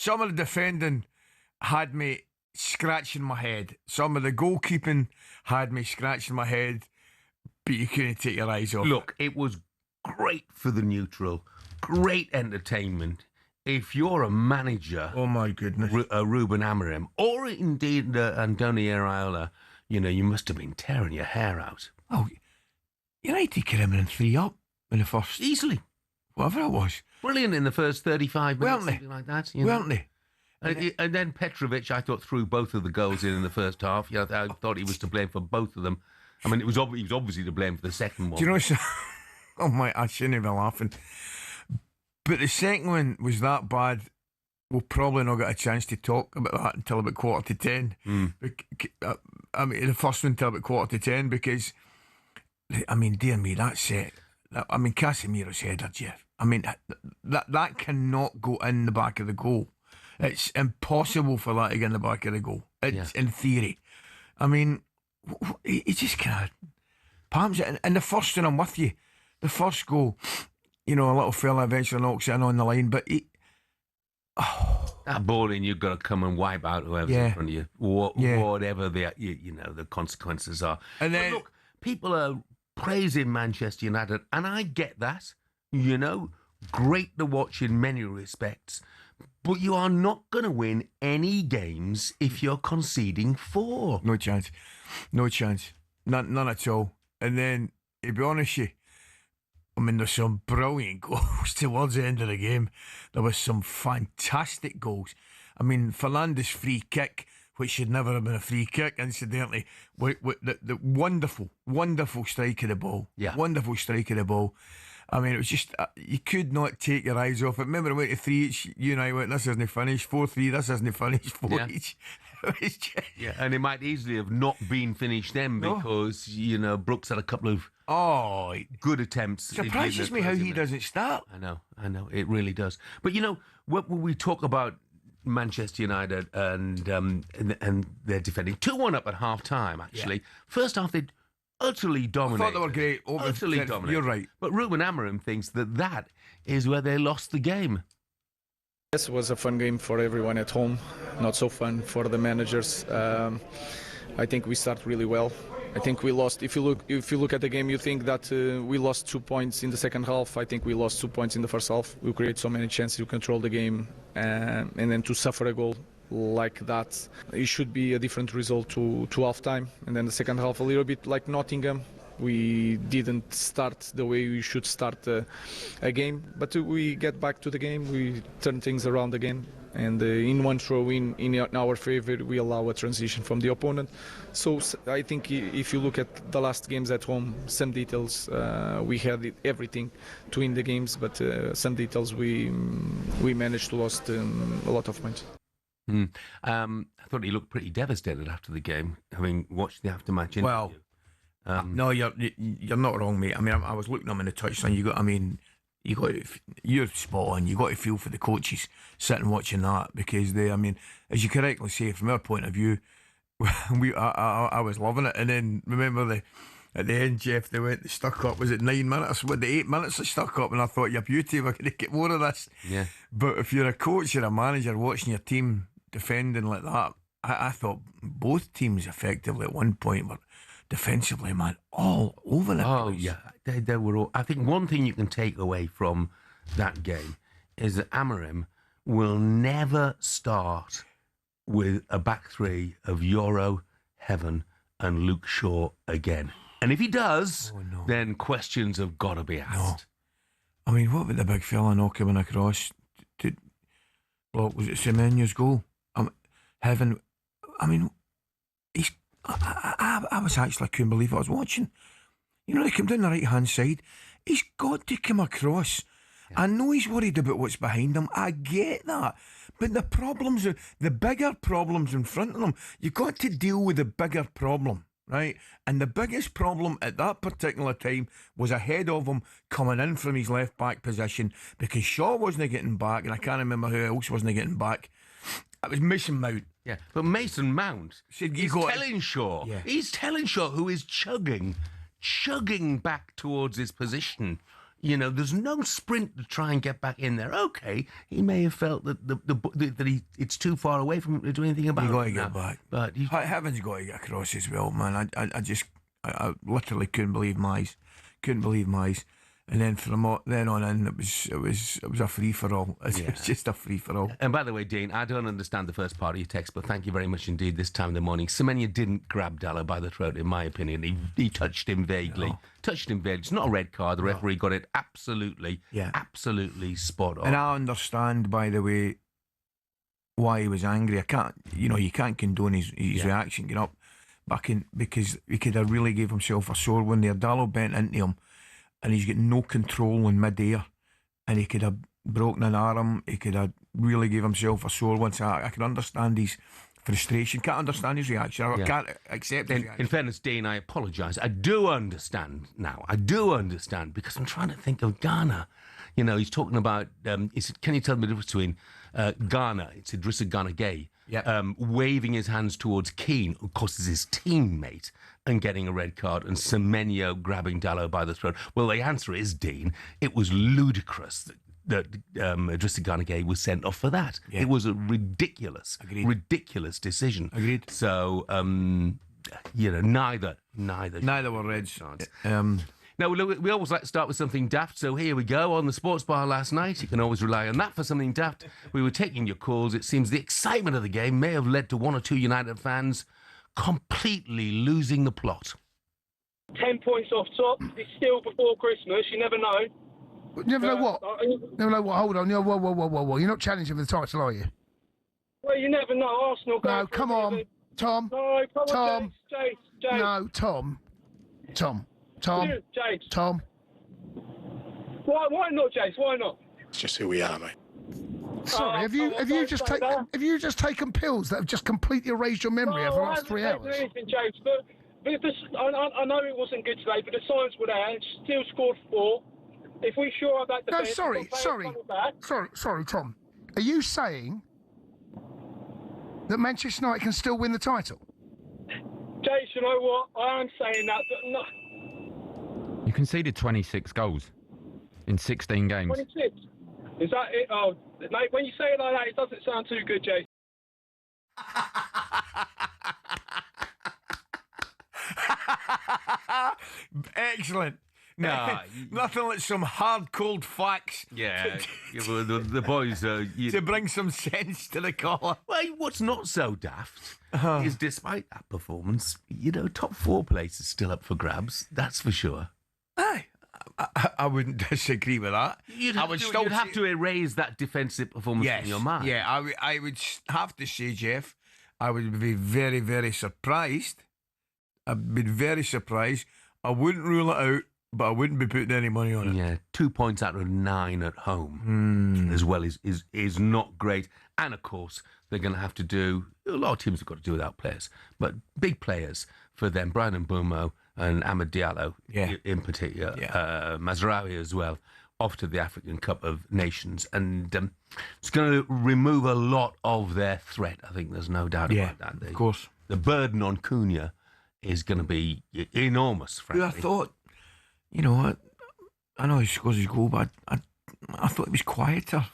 Some of the defending had me scratching my head. Some of the goalkeeping had me scratching my head, but you couldn't take your eyes off. Look, it was great for the neutral, great entertainment. If you're a manager, Oh my goodness. Ruben Amorim, or indeed Andoni Iraola, you must have been tearing your hair out. Oh, United came in 3 up in the first, Easily. whatever it was. Brilliant in the first 35 minutes, Weren't they? something like that. Weren't they? And then Petrovic, I thought, threw both of the goals in the first half. I thought he was to blame for both of them. I mean, he was obviously to blame for the second one. Do you know, oh my, I shouldn't be laughing. But the second one was that bad, we'll probably not get a chance to talk about that until about 10:15. I mean, the first one until about 10:15, because, I mean, dear me, that's it. I mean, Casemiro's header, Jeff. I mean, that cannot go in the back of the goal. It's impossible for that to get in the back of the goal. It's in theory. I mean, he just kind of palms it. And the first one, I'm with you. The first goal, a little fella eventually knocks it in on the line, but that ball in, you've got to come and wipe out whoever's in front of you, whatever the consequences are. And then, but look, people are praising Manchester United, and I get that. Great to watch in many respects, but you are not going to win any games if you're conceding 4. No chance. None at all. And then, to be honest with you, I mean, there's some brilliant goals towards the end of the game. There was some fantastic goals. I mean, Fernandes' free kick, which should never have been a free kick, incidentally, the wonderful strike of the ball. Yeah. Wonderful strike of the ball. I mean, it was just, you could not take your eyes off it. Remember, it went to 3 each. You and I went, this isn't finished. 4-3, this isn't finished. 4 each. And it might easily have not been finished then because, Brooks had a couple of good attempts. Surprises me how he doesn't start. I know. It really does. But, when we talk about Manchester United and their defending, 2-1 up at half-time, actually. Yeah. First half, they'd utterly dominated. I thought they were great. Utterly dominated. You're right. But Ruben Amorim thinks that is where they lost the game. Yes, it was a fun game for everyone at home. Not so fun for the managers. I think we started really well. I think we lost. If you look at the game, you think that we lost 2 points in the second half. I think we lost 2 points in the first half. We created so many chances to control the game, and then to suffer a goal like that, it should be a different result to half-time. And then the second half, a little bit like Nottingham. We didn't start the way we should start a game, but we get back to the game. We turn things around again, and in one throw in our favor, we allow a transition from the opponent. So I think if you look at the last games at home, some details we had everything to win the games, but some details we managed to lose a lot of points. I thought he looked pretty devastated after the game, having watched the aftermatch interview. Well, no, you're not wrong, mate. I mean, I was looking at him in the touchline. You're spot on. You got to feel for the coaches sitting watching that, because as you correctly say, from our point of view, I was loving it. And then remember at the end, Jeff, they stuck up. Was it 9 minutes? What, the 8 minutes they stuck up? And I thought, you beauty, we're going to get more of this. Yeah. But if you're a coach or a manager watching your team defending like that, I thought both teams effectively at one point were defensively, man, all over the place. Oh, yeah. They were all. I think one thing you can take away from that game is that Amorim will never start with a back three of Euro, Heaven and Luke Shaw again. And if he does, then questions have got to be asked. No. I mean, what about the big fella knocking him across? Was it Semenyo's goal? Heaven. I mean, I was actually, I couldn't believe what I was watching. They come down the right hand side. He's got to come across. Yeah. I know he's worried about what's behind him. I get that. But the bigger problems in front of him, you've got to deal with the bigger problem, right? And the biggest problem at that particular time was ahead of him coming in from his left back position, because Shaw wasn't getting back, and I can't remember who else wasn't getting back. It was Mason Mount. Yeah, but Mason Mount, he's telling Shaw, who is chugging back towards his position. You know, there's no sprint to try and get back in there. Okay, he may have felt that it's too far away from him to do anything about it. You got to get back. But Heaven's got to get across as well, man. I literally couldn't believe my eyes. Couldn't believe my eyes. And then from then on in, it was a free for all. It was just a free for all. And by the way, Dean, I don't understand the first part of your text, but thank you very much indeed. This time in the morning, Semenya didn't grab Dallo by the throat, in my opinion. He touched him vaguely. No. Touched him vaguely. It's not a red card. The referee got it absolutely spot on. And I understand, by the way, why he was angry. You can't condone his reaction, get up back in, because he could have really gave himself a sore one there. Dallo bent into him, and he's got no control in mid-air, and he could have broken an arm. He could have really gave himself a sore one. So I can understand his frustration. Can't understand his reaction. I can't accept his reaction. In fairness, Dean, I apologise. I do understand now. I do understand, because I'm trying to think of Ghana. You know, he's talking about, can you tell me the difference between Ghana, it's Idrissa Gana Gueye, waving his hands towards Keane, of course, is his teammate, and getting a red card, and Semenyo grabbing Dallo by the throat? Well, the answer is, Dean, it was ludicrous that Idrissa Gana Gueye was sent off for that. Yeah. It was a ridiculous decision. Agreed. So, neither were reds. Now, we always like to start with something daft, so here we go. On the sports bar last night, you can always rely on that for something daft. We were taking your calls. It seems the excitement of the game may have led to one or two United fans completely losing the plot. 10 points off top. It's still before Christmas. You never know. Never know what? Never know what? Hold on. Whoa. You're not challenging for the title, are you? Well, you never know. Arsenal. No, come on, Tom. No, come Tom. on, Jace. No, Tom. Jace. Tom. Why not, Jace? Why not? It's just who we are, mate. Sorry, have you just taken pills that have just completely erased your memory over the last 3 hours? I haven't taken anything, James, but I know it wasn't good today, but the signs were there. Still scored 4. If we shore up that defence... No, sorry, Tom. Are you saying that Manchester United can still win the title? James, you know what? I am saying that, but no... You conceded 26 goals in 16 games. 26? Is that it? Oh, mate, when you say it like that, it doesn't sound too good, Jay. Excellent. No, nothing like some hard, cold facts. Yeah, the boys to bring some sense to the caller. Well, what's not so daft is, despite that performance, top 4 place is still up for grabs. That's for sure. Aye. I wouldn't disagree with that. You'd have to erase that defensive performance from your mind. Yeah, I would have to say, Jeff, I would be very, very surprised. I'd be very surprised. I wouldn't rule it out, but I wouldn't be putting any money on it. Yeah, 2 points out of 9 at home as well is not great. And, of course, they're going to have to do... A lot of teams have got to do without players, but big players for them, Brian Mbeumo and Amad Diallo in particular, Mazraoui as well, off to the African Cup of Nations. And it's going to remove a lot of their threat. I think there's no doubt about that. Of course. The burden on Cunha is going to be enormous, frankly. I thought, I know he scores his goal, but I thought he was quieter.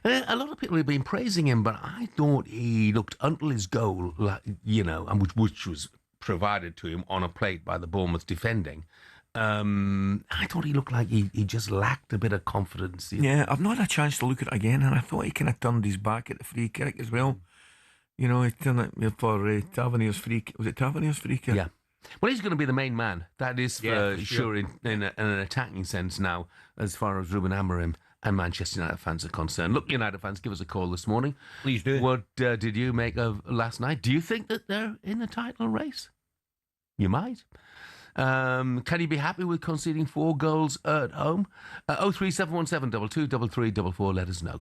A lot of people have been praising him, but I thought he looked, until his goal, and which was provided to him on a plate by the Bournemouth defending, I thought he looked like he just lacked a bit of confidence. Yeah, I've not had a chance to look at it again, and I thought he kind of turned his back at the free kick as well. He turned it for Tavernier's free kick. Was it Tavernier's free kick? Yeah. Well, he's going to be the main man. That is for sure in an attacking sense now, as far as Ruben Amorim and Manchester United fans are concerned. Look, United fans, give us a call this morning. Please do. What did you make of last night? Do you think that they're in the title race? You might. Can you be happy with conceding 4 goals at home? 03717 223344, let us know.